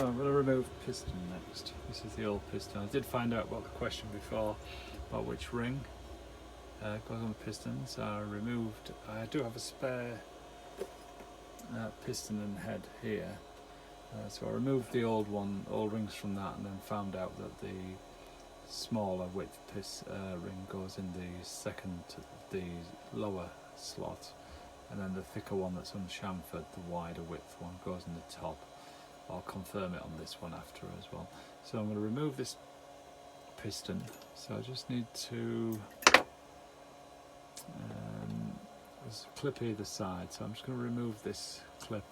So I'm going to remove piston next. This is the old piston. I did find out about the question before about which ring goes on the pistons. I do have a spare piston and head here. So I removed the old rings from that, and then found out that the smaller width ring goes in the lower slot, and then the thicker one that's on chamfered, the wider width one, goes in the top. I'll confirm it on this one after as well. So I'm going to remove this piston. So I just need to there's a clip either side, so I'm just going to remove this clip,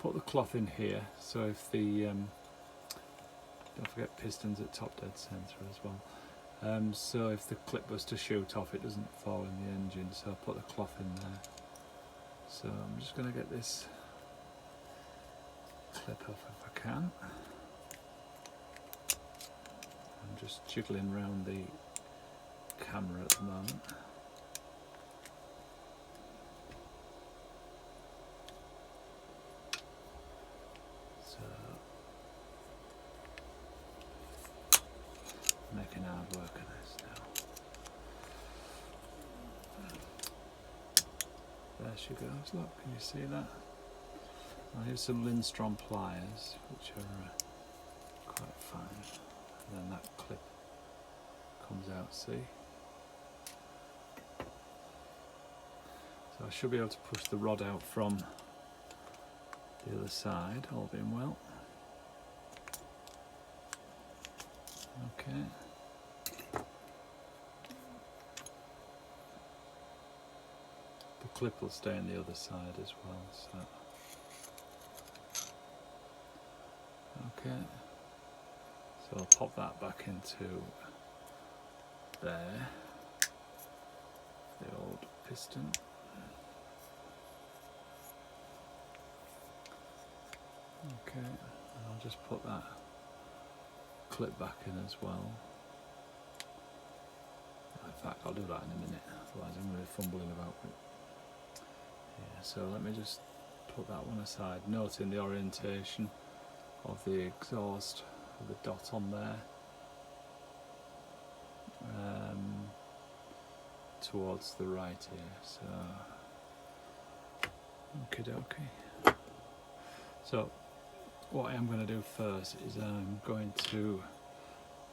put the cloth in here, so if the don't forget pistons at top dead centre as well, so if the clip was to shoot off, it doesn't fall in the engine. So I'll put the cloth in there. So I'm just going to get this clip off if I can. I'm just jiggling around the camera at the moment. So making hard work of this now. There she goes, look, can you see that? Now here's some Lindstrom pliers, which are quite fine. And then that clip comes out, see? So I should be able to push the rod out from the other side, all being well. Okay. The clip will stay on the other side as well, so. Okay. So I'll pop that back into there, the old piston. Okay, and I'll just put that clip back in as well. In fact, I'll do that in a minute, otherwise I'm going to be fumbling about with it. Yeah, so let me just put that one aside, noting the orientation of the exhaust, with the dot on there, towards the right here. So, okie dokie. So, what I am going to do first is I'm going to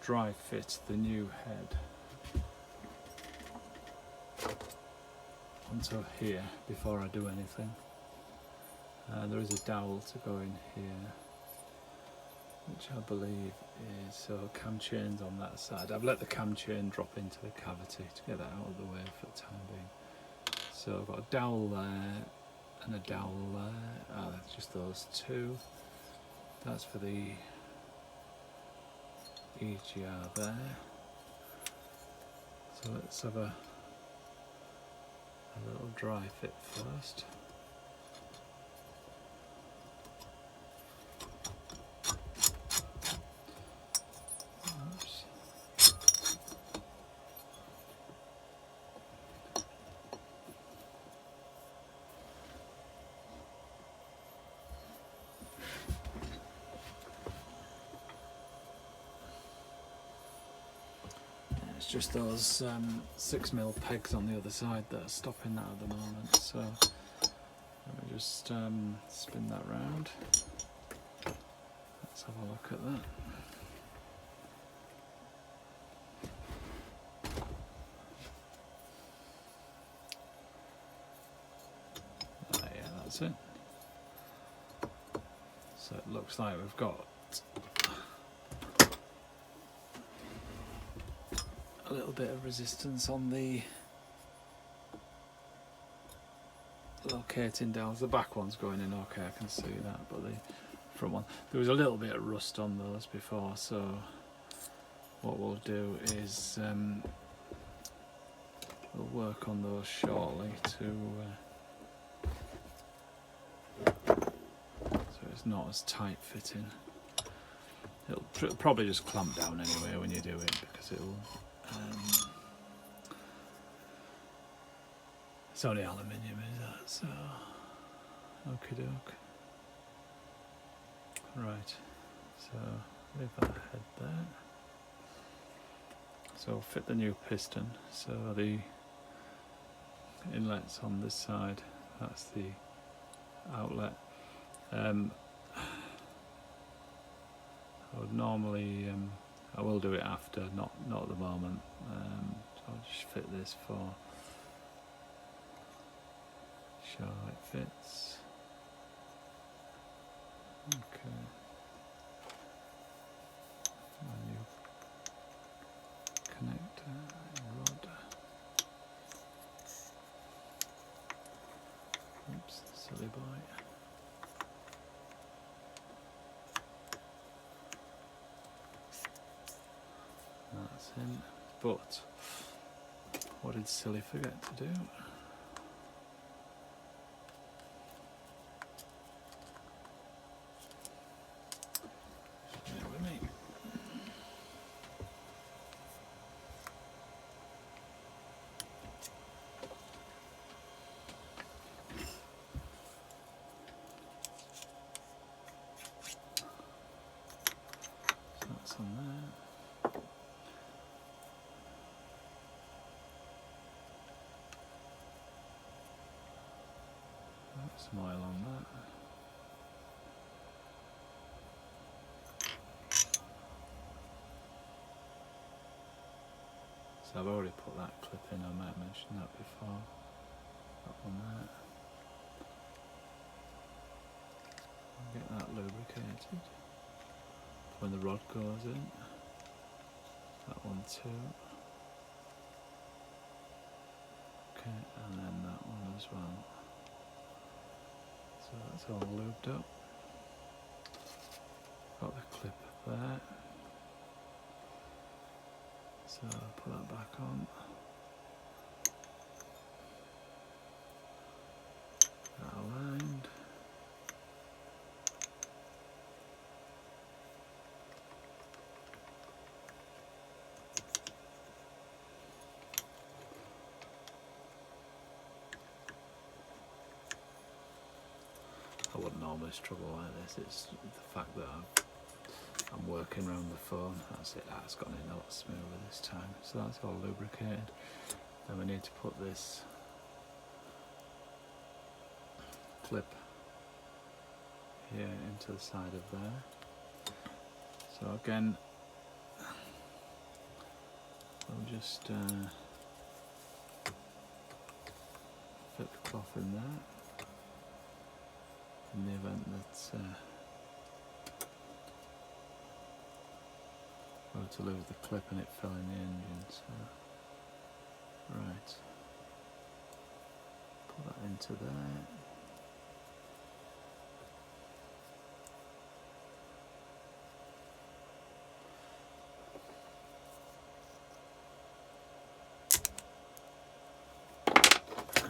dry fit the new head onto here before I do anything. There is a dowel to go in here, which I believe is, so cam chains on that side. I've let the cam chain drop into the cavity to get that out of the way for the time being. So I've got a dowel there and a dowel there. That's just those two. That's for the EGR there. So let's have a little dry fit first. Just those 6mm pegs on the other side that are stopping that at the moment, so let me just spin that round. Let's have a look at that. Yeah, that's it. So it looks like we've got a little bit of resistance on the locating dowels. The back one's going in okay, I can see that, but the front one, there was a little bit of rust on those before, so what we'll do is we'll work on those shortly to so it's not as tight fitting. It'll probably just clamp down anyway when you do it, because it'll it's only aluminium, is that? So, okie doke. Right. So leave that head there. So fit the new piston. So the inlet's on this side, that's the outlet. I would normally, I will do it after, not at the moment. So I'll just fit this for show how it fits. Okay. And you connector, rod. Oops, silly boy. That's in. But what did silly forget to do? Bear with me. So that's on there. Some oil on that. So I've already put that clip in, I might have mentioned that before. That one there. I'll get that lubricated. When the rod goes in. That one too. Okay, and then that one as well. So that's all lubed up. Got the clip there. So I'll put that back on. That aligned. I wouldn't normally struggle like this, it's the fact that I'm working around the phone. That's it, that's gone in a lot smoother this time. So that's all lubricated. Then we need to put this clip here into the side of there. So again, we'll just fit the cloth in there. In the event that we were to lose the clip and it fell in the engine. So, right, put that into there.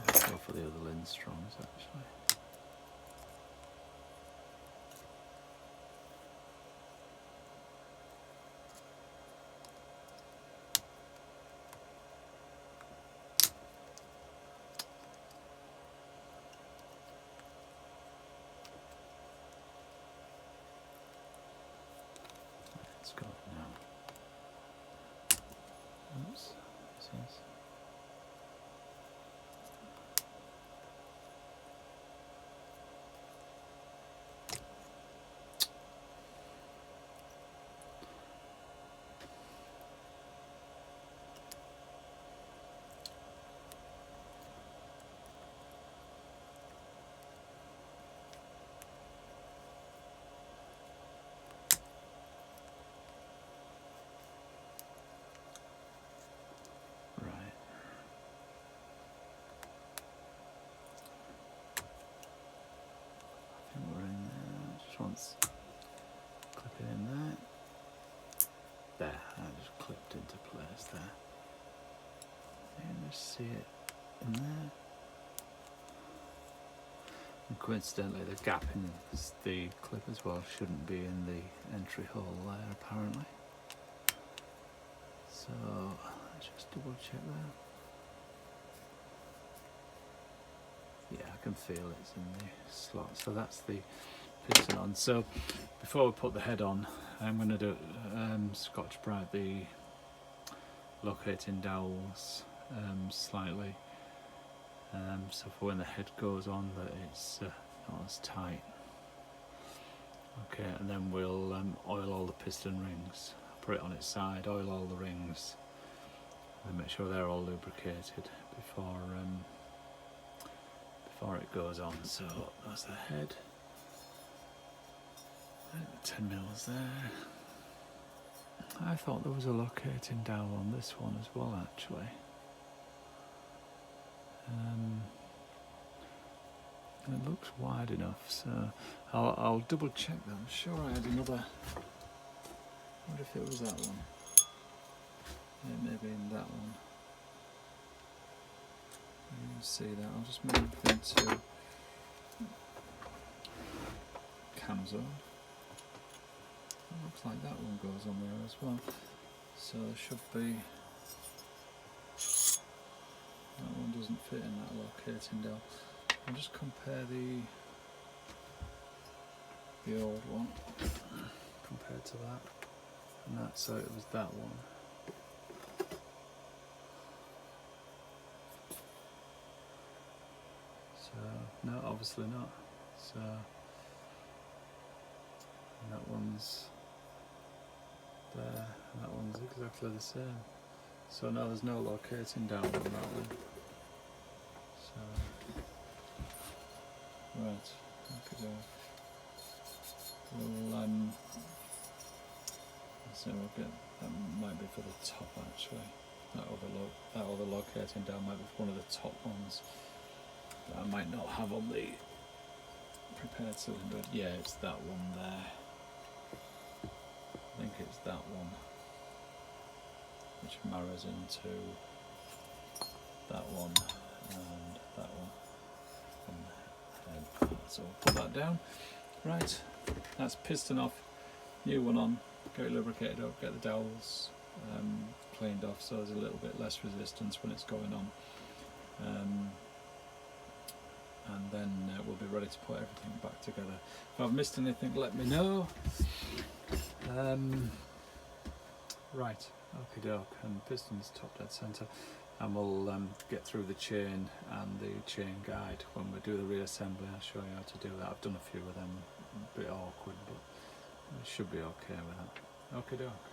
Let's go for the other Lindstrongs actually. Let's go now. Oops, this is. Once clip it in there. There, that just clipped into place there. You can just see it in there. And coincidentally, the gap in the clip as well shouldn't be in the entry hole there apparently. So let's just double check that. Yeah, I can feel it's in the slot. So that's the piston on. So before we put the head on, I'm going to do Scotch Brite the locating dowels slightly, so for when the head goes on that it's not as tight. Okay, and then we'll oil all the piston rings, put it on its side, oil all the rings, and make sure they're all lubricated before it goes on. So that's the head, 10 mils there. I thought there was a locating dowel on this one as well, actually. It looks wide enough, so I'll double check that. I'm sure I had another. What if it was that one? It may be in that one. You can see that. I'll just move into cam zone. It looks like that one goes on there as well. So there should be. That one doesn't fit in that locating dowel. I'll just compare the old one compared to that, and that. So it was that one. So no, obviously not. So that one's there, and that one's exactly the same. So no, there's no locating dowel on that one. So right, okay. We'll so we'll get, that might be for the top actually. That other locating dowel might be one of the top ones that I might not have on the prepared cylinder. Yeah, it's that one there. I think it's that one, which marries into that one and that one. So we'll put that down. Right, that's piston off, new one on, get it lubricated up, get the dowels cleaned off so there's a little bit less resistance when it's going on. And then we'll be ready to put everything back together. If I've missed anything, let me know. Right, okie doke, and piston's top dead centre, and we'll get through the chain and the chain guide when we do the reassembly. I'll show you how to do that. I've done a few of them, a bit awkward, but it should be okay with that. Okie doke.